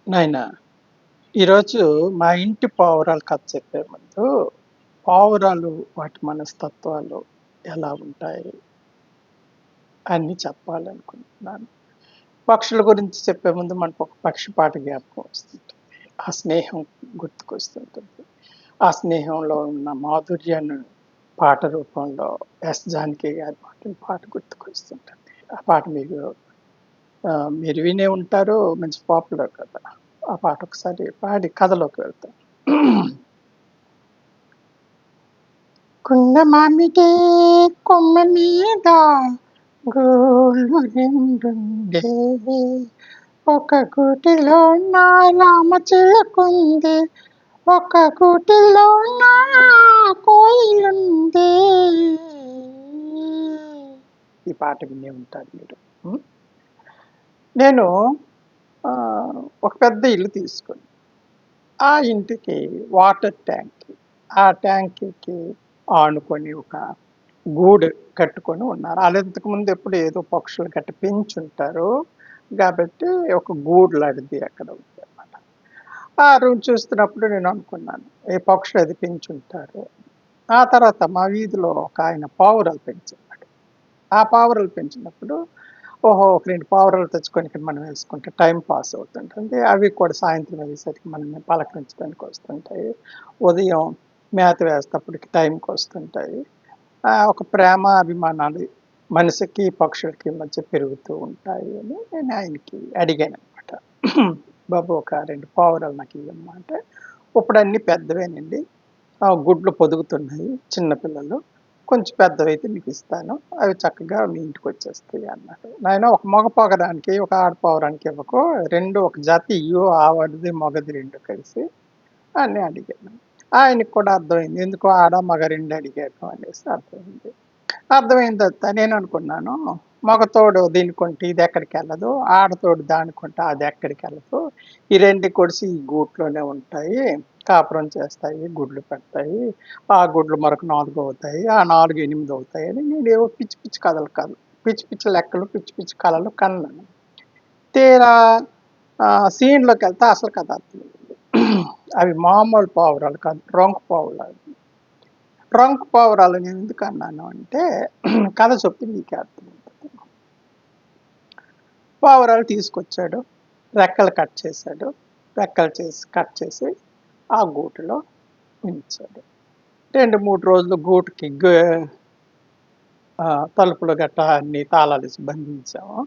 నాయనా, ఈరోజు మా ఇంటి పావురాలు కథ చెప్పే ముందు, పావురాలు వాటి మనస్తత్వాలు ఎలా ఉంటాయి అని చెప్పాలనుకుంటున్నాను. పక్షుల గురించి చెప్పే ముందు మనకు ఒక పక్షి పాట జ్ఞాపకం వస్తుంటుంది. ఆ స్నేహం గుర్తుకొస్తుంటుంది. ఆ స్నేహంలో ఉన్న మాధుర్యాన్ని పాట రూపంలో ఎస్ జానకి గారి పాట గుర్తుకొస్తుంటుంది. ఆ పాట మీరు వినే ఉంటారు. మంచి పాపులర్ కదా. ఆ పాట ఒకసారి పాడి కథలోకి వెళ్తాం. కుండ మామిడి కొమ్మ మీద గోళ్ళు రెండుండేవి. ఒక గూటిలో నా రామచిలుకుంది, ఒక గూటిలో నా కోయిలుంది. ఈ పాట వినే ఉంటారు మీరు. ఉం? నేను ఆ, ఒక పెద్ద ఇల్లు తీసుకుని ఆ ఇంటికి వాటర్ ట్యాంక్, ఆ ట్యాంక్కి ఆనుకొని ఒక గూడు కట్టుకొని ఉన్నారు. వాళ్ళు ఇంతకు ముందు ఎప్పుడు ఏదో పక్షులు గట్ట పెంచుంటారు కాబట్టి ఒక గూడు లాంటిది అక్కడ ఉంది అనమాట. ఆ రూమ్ చూస్తున్నప్పుడు నేను అనుకున్నాను, ఏ పక్షులు అది పెంచుంటారు. ఆ తర్వాత మా వీధిలో ఒక ఆయన పావురాలు పెంచున్నాడు. ఆ పావురాలు పెంచినప్పుడు ఓహో ఒక 2 పావురాలు తెచ్చుకొని ఇక్కడ మనం వేసుకుంటే టైం పాస్ అవుతుంటుంది. అవి కూడా సాయంత్రం అయ్యేసరికి మనల్ని పలకరించడానికి వస్తుంటాయి. ఉదయం మేత వేసేటప్పటికి టైంకి వస్తుంటాయి. ఒక ప్రేమ అభిమానాలు మనిషికి పక్షులకి మధ్య పెరుగుతూ ఉంటాయి అని నేను ఆయనకి అడిగాను అనమాట. బాబు ఒక 2 పావురాలు నాకు ఇవ్వమ్మా అంటే, ఇప్పుడు అన్ని పెద్దవేనండి, గుడ్లు పొదుగుతున్నాయి, చిన్నపిల్లలు, కొంచెం పెద్దవైతే మీకు ఇస్తాను, అవి చక్కగా మీ ఇంటికి వచ్చేస్తాయి అన్నాడు. నాయన ఒక మగ పావురానికి ఒక ఆడ పావురానికి ఇవ్వకు, రెండు ఒక జత ఇయ్యు, ఆవడిది మగది రెండు కలిసి అని అడిగాను. ఆయనకి కూడా అర్థమైంది, ఎందుకో ఆడ మగ రెండు అడిగాను అనేసి అర్థమైంది. అర్థమైన తర్వాత నేను అనుకున్నాను, మగతోడు దీన్ని కొంటే ఇది ఎక్కడికి వెళ్ళదు, ఆడతోడు దాన్ని కొంటే అది ఎక్కడికి వెళ్ళదు, ఈ రెండు కొడిసి ఈ గూట్లోనే ఉంటాయి, కాపురం చేస్తాయి, గుడ్లు పెడతాయి, ఆ గుడ్లు మరొక 4 అవుతాయి, ఆ 4 8 అవుతాయి అని నేను ఏవో పిచ్చి పిచ్చి కథలు కాదు, పిచ్చి పిచ్చి లెక్కలు, పిచ్చి పిచ్చి కళలు కన్నాను. తీరా సీన్లోకి వెళ్తే అసలు కథ అర్థమైంది. అవి మామూలు పావురాలు కాదు, రొంక పావురాలు. రొంక పావురాలు నేను ఎందుకు అన్నాను అంటే, కథ చెప్పి నీకే అర్థమవుతుంది. పావురాలు తీసుకొచ్చాడు, రెక్కలు కట్ చేశాడు, కట్ చేసి ఆ గూటిలో ఉంచాడు. 2 3 రోజులు గూటికి తలుపులు గట్ట అన్ని తాళాలు వేసి బంధించాము.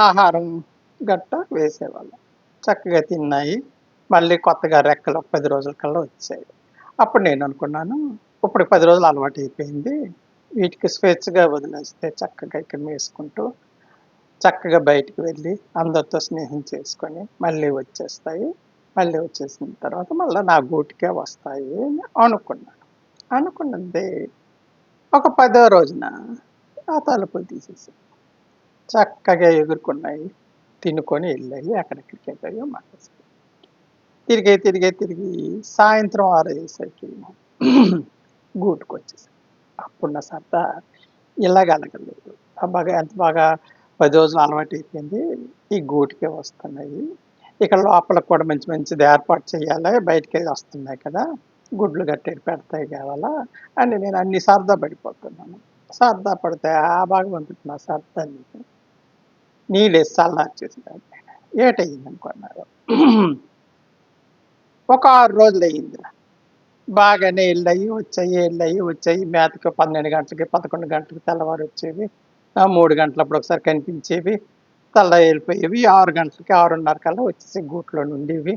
ఆహారం గట్ట వేసేవాళ్ళం. చక్కగా తిన్నాయి. మళ్ళీ కొత్తగా రెక్కలు 10 రోజుల కల్లా వచ్చాయి. అప్పుడు నేను అనుకున్నాను, ఇప్పుడు 10 రోజులు అలవాటు అయిపోయింది, వీటికి స్వేచ్ఛగా వదిలేస్తే చక్కగా ఇక్కడ మేసుకుంటూ చక్కగా బయటికి వెళ్ళి అందరితో స్నేహం చేసుకొని మళ్ళీ వచ్చేస్తాయి. మళ్ళీ వచ్చేసిన తర్వాత మళ్ళీ నా గూటికే వస్తాయి అని అనుకున్నాను. అనుకున్నది ఒక 10వ రోజున ఆ తలుపులు తీసేసాయి. చక్కగా ఎగురుకున్నాయి, తినుకొని వెళ్ళాయి, ఎక్కడెక్కడికి వెళ్ళాయో మానేసి తిరిగి సాయంత్రం 6 అయ్యేసరికి గూటుకు వచ్చేసాయి. అప్పుడు నా సరదా ఇలాగలగలేదు. ఎంత బాగా 10 రోజులు అలవాటు అయిపోయింది, ఈ గూటికే వస్తున్నాయి, ఇక లోపల కూడా మంచి మంచిది ఏర్పాటు చేయాలి, బయటికి వెళ్ళి వస్తున్నాయి కదా, గుడ్లు గట్టేది పెడతాయి కావాలా అని నేను అన్ని సరదా పడిపోతున్నాను. సరదా పడితే ఆ భగవంతుడు నా సరదా నీళ్ళేసి చల్లార్చేసాడు. ఏటయ్యింది అనుకున్నారు. ఒక 6 రోజులు అయ్యిందిరా, బాగానే వెళ్ళాయి మేతకు 12 గంటలకి 11 గంటలకి తెల్లవారు వచ్చేవి, 3 గంటలప్పుడు ఒకసారి కనిపించేవి, తెల్ల వెళ్ళిపోయేవి, 6 గంటలకి 6:30 కల్లా వచ్చేసి గూట్లో ఉండేవి.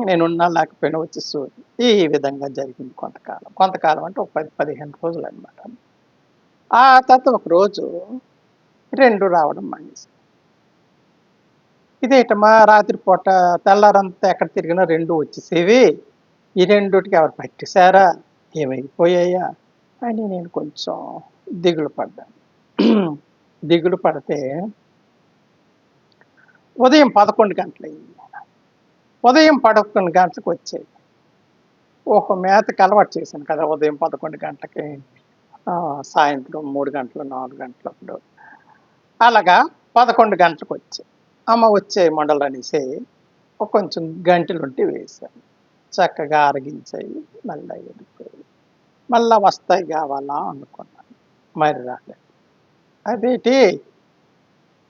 నేను ఉన్నా లేకపోయినా వచ్చేసేవాడు. ఈ విధంగా జరిగింది కొంతకాలం. కొంతకాలం అంటే ఒక 10 15 రోజులు అనమాట. ఆ తర్వాత ఒక రోజు 2 రావడం మానేసి, ఇదేంటమ్మా రాత్రిపూట తెల్లారంతా ఎక్కడ తిరిగినా 2 వచ్చేసేవి, ఈ రెండిటికి ఎవరు పట్టేశారా, ఏమైపోయాయా అని నేను కొంచెం దిగులు పడ్డాను. దిగులు పడితే ఉదయం 11 గంటలయింది. ఉదయం 11 గంటలకు వచ్చాయి. ఒక మేతకి అలవాటు చేశాను కదా ఉదయం 11 గంటలకి, సాయంత్రం 3 గంటలు 4 గంటలప్పుడు, అలాగా 11 గంటలకు వచ్చాయి. అమ్మ వచ్చే మండలు అనేసి ఒక కొంచెం గంటెలుంటే వేశాను. చక్కగా ఆరగించాయి. మళ్ళా వెళ్ళిపోయాయి. మళ్ళా వస్తాయి కావాలా అనుకున్నాను. మరి రాలేదు. అదేటి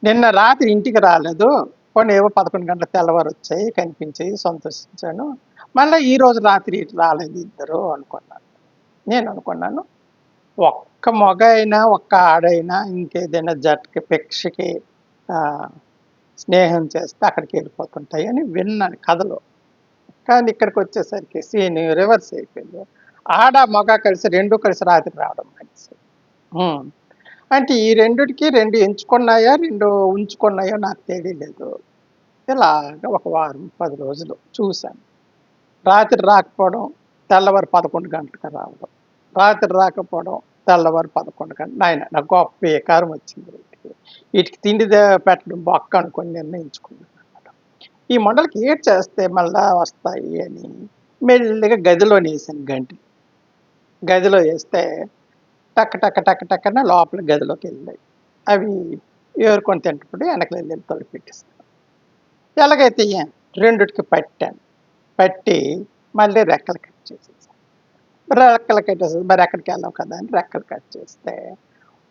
నిన్న రాత్రి ఇంటికి రాలేదు. పోనీ ఏవో 11 గంటలకు తెల్లవారొచ్చాయి, కనిపించాయి, సంతోషించాను. మళ్ళా ఈరోజు రాత్రి ఇటు రాలేదు ఇద్దరు అనుకున్నాను. నేను అనుకున్నాను, ఒక్క మగ అయినా, ఒక్క ఆడైనా ఇంకేదైనా జట్‌కి పక్షికి ఆహ్, స్నేహం చేస్తే అక్కడికెళ్ళిపోతుంటాయి అని విన్నాను కథలో. కానీ ఇక్కడికొచ్చేసరికి సీన్ రివర్స్ అయిపోయింది. ఆడ, మగ కలిసి 2 కలిసి రాత్రి రావడం మానేసాయి. హ్మ్. అంటే ఈ రెండిటికి 2 ఎంచుకున్నాయా, 2 ఉంచుకున్నాయో నాకు తెలీలేదు. ఇలాగ ఒక వారం, 10 రోజులు చూశాను. రాత్రి రాకపోవడం, తెల్లవారు 11 గంటలకు రావడం. రాత్రి రాకపోవడం, తెల్లవారు 11 గంటలు. నాయన నాకు గొప్ప వికారం వచ్చింది వీటికి. వీటికి తిండి పెట్టడం బొక్క అనుకోని నిర్ణయించుకున్నాననమాట. ఈ మొండలకి ఏటి చేస్తే మళ్ళా వస్తాయి అని మెల్లిగా గదిలోనేసాను గంటి. గదిలో ఏస్తే టక టక టక టకన లోపల గదిలోకెళ్ళినాయి. అవి ఏరుకొని తింటప్పుడు వెనకలెళ్ళి తలుపు పెట్టేసాను. ఎలాగైతే రెండిటికి పట్టాను. పట్టి మళ్ళీ రెక్కలు కట్ చేసేసాను. రెక్కలు కట్టేసి మరి ఎక్కడికెళ్ళవు కదా అని రెక్కలు కట్ చేస్తే,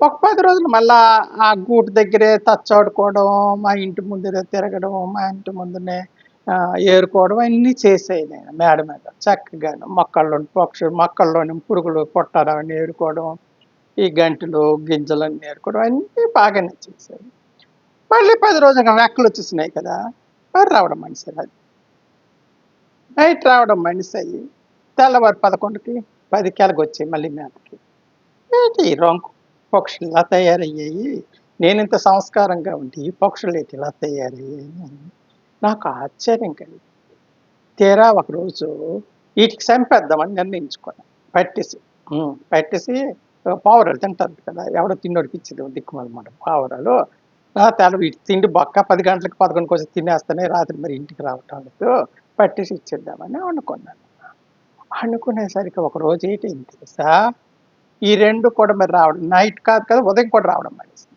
ఒక 10 రోజులు మళ్ళా ఆ గూటు దగ్గరే తచ్చాడుకోవడం, మా ఇంటి ముందరే తిరగడం, మా ఇంటి ముందునే ఏరుకోవడం అన్నీ చేసేయి నేను మేడ మీద చక్కగాను. మొక్కల్లోని పురుగులు పుట్టాలు అవన్నీ ఏరుకోవడం, ఈ గంటెలు, గింజలన్నీ ఏరుకోవడం అన్నీ బాగానే చేసేది. మళ్ళీ 10 రోజులుగా రెక్కలొచ్చేసినాయి కదా! మరి రావడం మానేసాయి. నైట్ రావడం మనిసయ్యి తెల్లవారు 11కి, 10కి అలాగొచ్చాయి మళ్ళీ మీదకి. ఏంటి ఈ రంకు పక్షులు ఇలా తయారయ్యాయి. నేనింత సంస్కారంగా ఉంటే ఈ పక్షులేటి ఇలా తయారయ్యాయి అని నాకు ఆశ్చర్యం కలిగింది. తీరా ఒకరోజు ఈటికి చంపేద్దామని నిర్ణయించుకున్నా. పట్టేసి. పట్టేసి పావురాలు తింటారు కదా! ఎవడో తిన్నోడికి ఇచ్చేది దిక్కుమాలిన పావురాలు. వీటి తిండి బొక్క 10 గంటలకి 11కి వచ్చి తినేస్తున్నాయి. రాత్రి మరి ఇంటికి రావటం లేదు. పట్టేసి ఇచ్చేద్దామని అనుకున్నాను. అనుకునేసరికి ఒకరోజు ఏటయింది తెలుసా? ఈ 2 కూడా మరి రావడం నైట్ కాదు కదా! ఉదయం కూడా రావడం మానేసింది.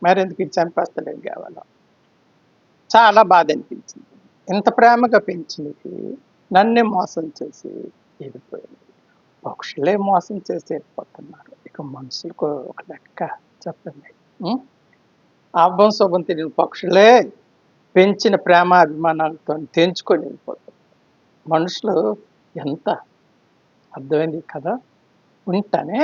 మరెందుకు ఇది చంపేస్తలేదు కేవలం. చాలా బాధనిపించింది. ఇంత ప్రేమగా పెంచినది నన్నే మోసం చేసి వెళ్ళిపోయింది. పక్షులే మోసం చేసి వెళ్ళిపోతున్నారు. ఇక మనుషులకు ఒక లెక్క చెప్పండి. హ్మ్. అబ్బం శుభం తెలియని పక్షులే పెంచిన ప్రేమాభిమానాలతోని తెంచుకొని వెళ్ళిపోతారు. మనుషులు ఎంత అర్థమైంది కదా! ఉంటానే.